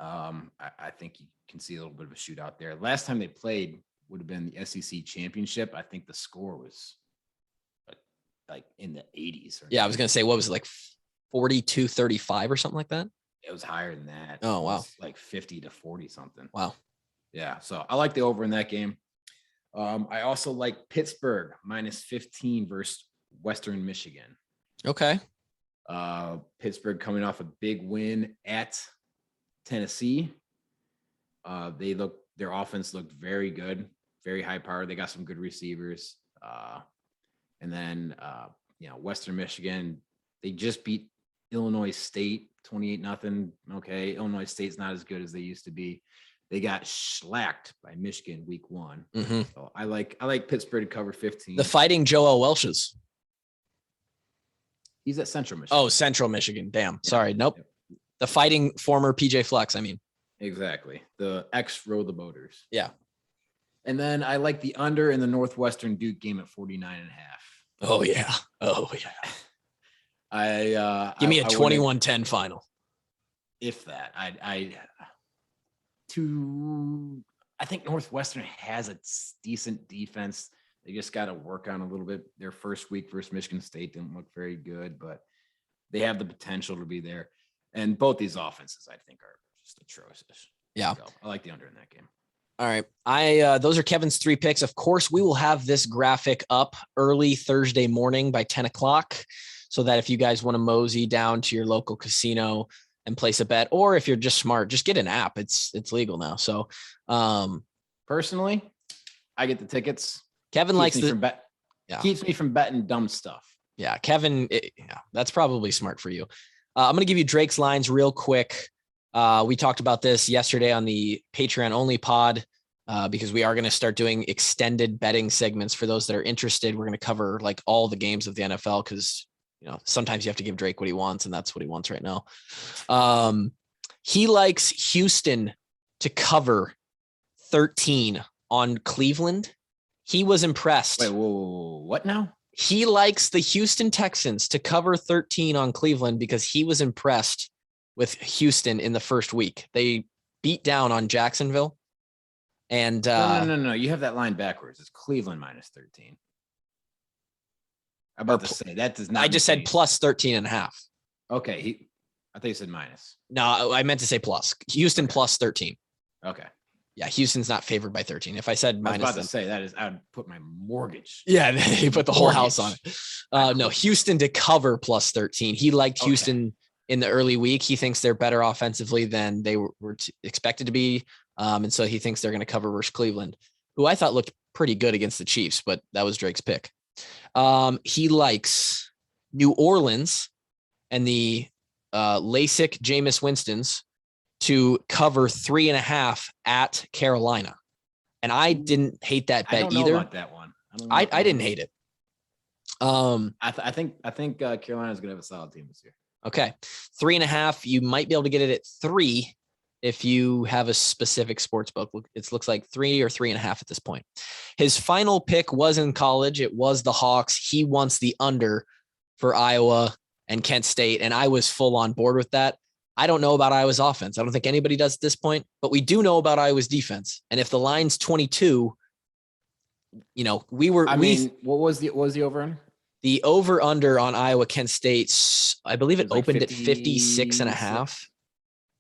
I think you can see a little bit of a shootout there. Last time they played would have been the SEC championship. I think the score was like in the 80s. Yeah, I was going to say, what was it, like 42-35 or something like that? It was higher than that. Oh, wow. Like 50-40 something. Wow. Yeah, so I like the over in that game. I also like Pittsburgh -15 versus Western Michigan. Okay. Pittsburgh coming off a big win at Tennessee. Their offense looked very good, very high power. They got some good receivers. And then Western Michigan, they just beat Illinois State 28-0. Okay, Illinois State's not as good as they used to be. They got shellacked by Michigan week 1. So I like Pittsburgh to cover 15. The Fighting Joel Welsh's. He's at Central Michigan. Oh, Central Michigan. Damn. Yeah. Sorry. Nope. Yep. The Fighting former PJ Flex, I mean. Exactly. The ex-Row the Boaters. Yeah. And then I like the under in the Northwestern Duke game at 49.5. Oh, yeah. Oh, yeah. Give me a 21-10 final. If that. I think Northwestern has a decent defense. They just got to work on a little bit. Their first week versus Michigan State didn't look very good, but they have the potential to be there. And both these offenses, I think, are just atrocious. Yeah. So I like the under in that game. All right. Those are Kevin's 3 picks. Of course, we will have this graphic up early Thursday morning by 10 o'clock so that if you guys want to mosey down to your local casino and place a bet, or if you're just smart, just get an app. It's legal now. So personally, I get the tickets. Kevin likes keeps me from betting dumb stuff. Yeah. Kevin, that's probably smart for you. I'm going to give you Drake's lines real quick. We talked about this yesterday on the Patreon only pod because we are going to start doing extended betting segments for those that are interested. We're going to cover like all the games of the NFL because sometimes you have to give Drake what he wants, and that's what he wants right now. He likes Houston to cover 13 on Cleveland. He was impressed. Wait, whoa, what now? He likes the Houston Texans to cover 13 on Cleveland because he was impressed with Houston in the first week. They beat down on Jacksonville. And no. You have that line backwards. It's Cleveland -13. I'm about to say that does not. I just said plus 13.5. Okay. I thought you said minus. No, I meant to say plus. Houston plus 13. Okay. Yeah, Houston's not favored by 13. If I said minus, I was about to say I would put my mortgage. Yeah, they put the whole house on it. No, Houston to cover plus 13. He liked Houston in the early week. He thinks they're better offensively than they were expected to be. And so he thinks they're going to cover versus Cleveland, who I thought looked pretty good against the Chiefs, but that was Drake's pick. He likes New Orleans and the LASIK Jameis Winstons to cover 3.5 at Carolina. And I didn't hate that bet I don't know either. about that one. I didn't hate it. I think Carolina's gonna have a solid team this year. Okay. 3.5. You might be able to get it at 3 if you have a specific sports book. It looks like 3 or 3.5 at this point. His final pick was in college. It was the Hawks. He wants the under for Iowa and Kent State, and I was full on board with that. I don't know about Iowa's offense. I don't think anybody does at this point, but we do know about Iowa's defense. And if the line's 22, what was the over? The over under on Iowa Kent State, I believe it opened at 56.5,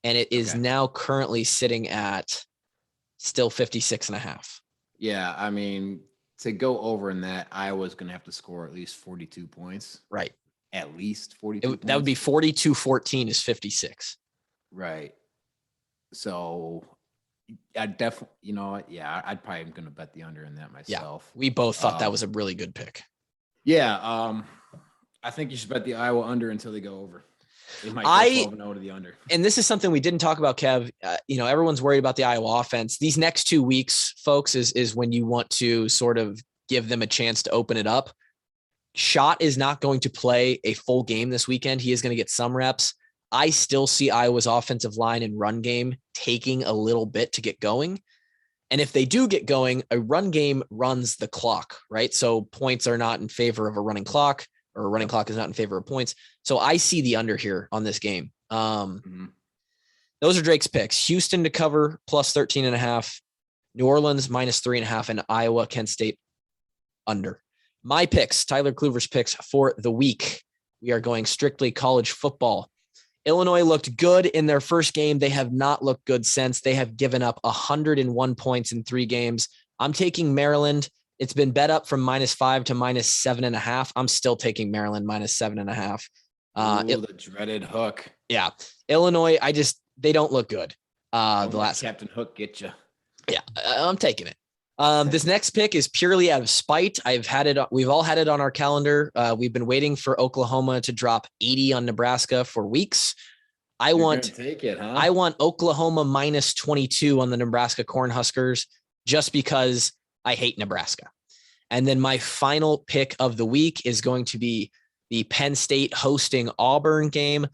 and it is now currently sitting at still 56.5. Yeah, I mean, to go over in that, Iowa's going to have to score at least 42 points. Right. At least 42 points. That would be 42-14 is 56. Right. So I definitely, I'd probably going to bet the under in that myself. Yeah, we both thought that was a really good pick. Yeah. I think you should bet the Iowa under until they go over. They might go 12-0 to the under. And this is something we didn't talk about, Kev. Everyone's worried about the Iowa offense. These next 2 weeks, folks, is when you want to sort of give them a chance to open it up. Schott is not going to play a full game this weekend. He is going to get some reps. I still see Iowa's offensive line and run game taking a little bit to get going. And if they do get going, a run game runs the clock, right? So points are not in favor of a running clock, or a running clock is not in favor of points. So I see the under here on this game. Those are Drake's picks. Houston to cover plus 13.5, New Orleans minus 3.5, and Iowa, Kent State under. My picks, Tyler Kluver's picks for the week. We are going strictly college football. Illinois looked good in their first game. They have not looked good since. They have given up 101 points in 3 games. I'm taking Maryland. It's been bet up from -5 to -7.5. I'm still taking Maryland -7.5. The dreaded hook. Yeah. Illinois, they don't look good. The last Captain Hook get you. Yeah, I'm taking it. This next pick is purely out of spite. We've all had it on our calendar. We've been waiting for Oklahoma to drop 80 on Nebraska for weeks. I want Oklahoma -22 on the Nebraska Cornhuskers just because I hate Nebraska. And then my final pick of the week is going to be the Penn State hosting Auburn game.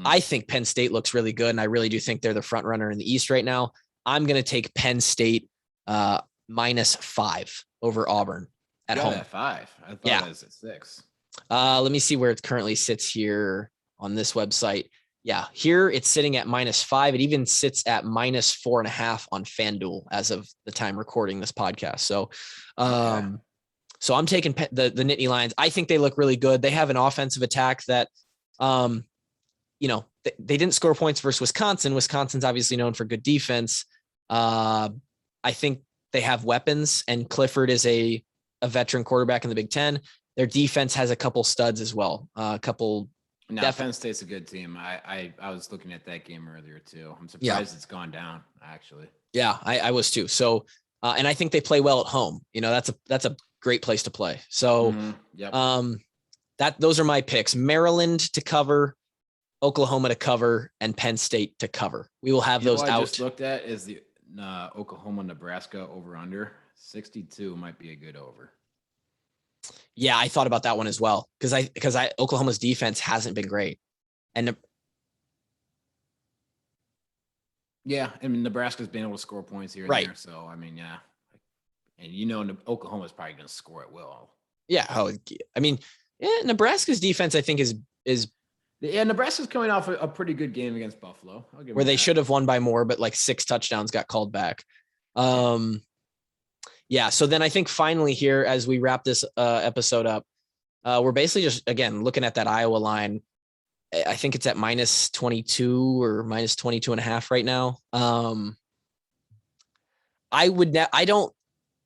I think Penn State looks really good, and I really do think they're the front runner in the East right now. I'm going to take Penn State -5 over Auburn at home. At 5. I thought it was at 6. Let me see where it currently sits here on this website. Yeah, here it's sitting at -5. It even sits at -4.5 on FanDuel as of the time recording this podcast. So, so I'm taking the Nittany Lions. I think they look really good. They have an offensive attack that, they didn't score points versus Wisconsin. Wisconsin's obviously known for good defense. I think they have weapons, and Clifford is a veteran quarterback in the Big Ten. Their defense has a couple studs as well. Penn State's a good team. I was looking at that game earlier too. I'm surprised it's gone down, actually. Yeah, I was too. So, and I think they play well at home. That's a great place to play. So, those are my picks: Maryland to cover, Oklahoma to cover, and Penn State to cover. We will have those out. I just looked at is the Oklahoma Nebraska over under 62 might be a good over. Yeah, I thought about that one as well because Oklahoma's defense hasn't been great, and Nebraska's been able to score points here and there. So and Oklahoma's probably going to score at will. Yeah, Nebraska's defense I think is Nebraska's coming off a pretty good game against Buffalo. Where they should have won by more, but like 6 touchdowns got called back. So then I think finally here, as we wrap this episode up, we're basically just, again, looking at that Iowa line. I think it's at -22 or -22.5 right now.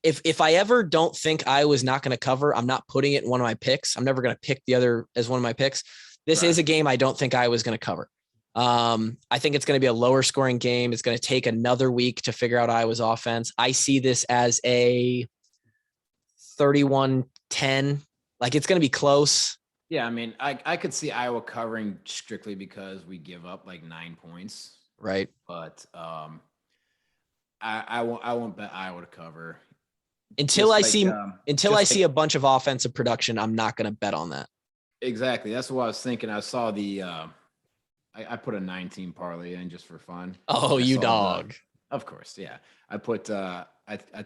If I ever don't think Iowa's not going to cover, I'm not putting it in one of my picks. I'm never going to pick the other as one of my picks. This is a game I don't think Iowa's going to cover. I think it's going to be a lower scoring game. It's going to take another week to figure out Iowa's offense. I see this as a 31-10. Like it's going to be close. Yeah, I mean, I could see Iowa covering strictly because we give up like 9 points. Right. But I won't bet Iowa to cover. Until I see a bunch of offensive production, I'm not going to bet on that. Exactly. That's what I was thinking. I saw the I put a 9-team parlay in just for fun. Oh, you dog. Of course, yeah. I put I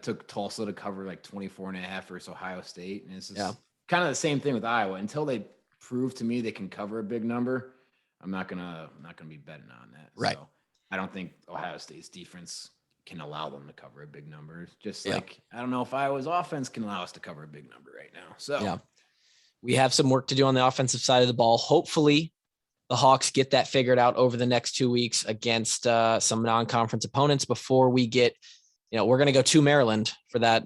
took Tulsa to cover like 24.5 versus Ohio State. And it's just kind of the same thing with Iowa. Until they prove to me they can cover a big number, I'm not gonna be betting on that. Right. So I don't think Ohio State's defense can allow them to cover a big number. Just like I don't know if Iowa's offense can allow us to cover a big number right now. So we have some work to do on the offensive side of the ball. Hopefully the Hawks get that figured out over the next 2 weeks against some non-conference opponents before we get, we're going to go to Maryland for that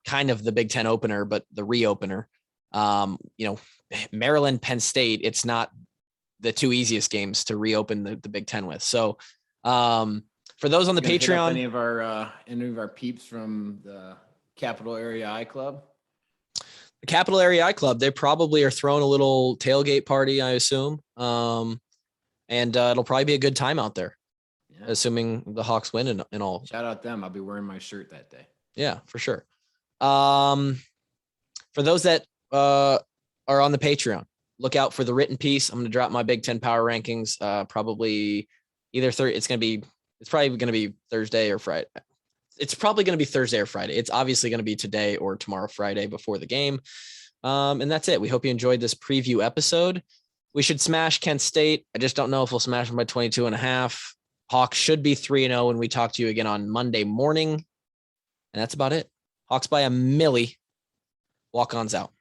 kind of the Big Ten opener, but the reopener. Maryland, Penn State, it's not the two easiest games to reopen the Big Ten with. So for those on the Patreon, any of our peeps from the Capital Area I Club? The Capital Area I Club, they probably are throwing a little tailgate party, I assume. And it'll probably be a good time out there, assuming the Hawks win and all. Shout out them. I'll be wearing my shirt that day. Yeah, for sure. For those that are on the Patreon, look out for the written piece. I'm going to drop my Big Ten power rankings probably either it's probably going to be Thursday or Friday. It's probably going to be Thursday or Friday. It's obviously going to be today or tomorrow, Friday, before the game. And that's it. We hope you enjoyed this preview episode. We should smash Kent State. I just don't know if we'll smash them by 22.5. Hawks should be 3-0 when we talk to you again on Monday morning. And that's about it. Hawks by a milli. Walk-ons out.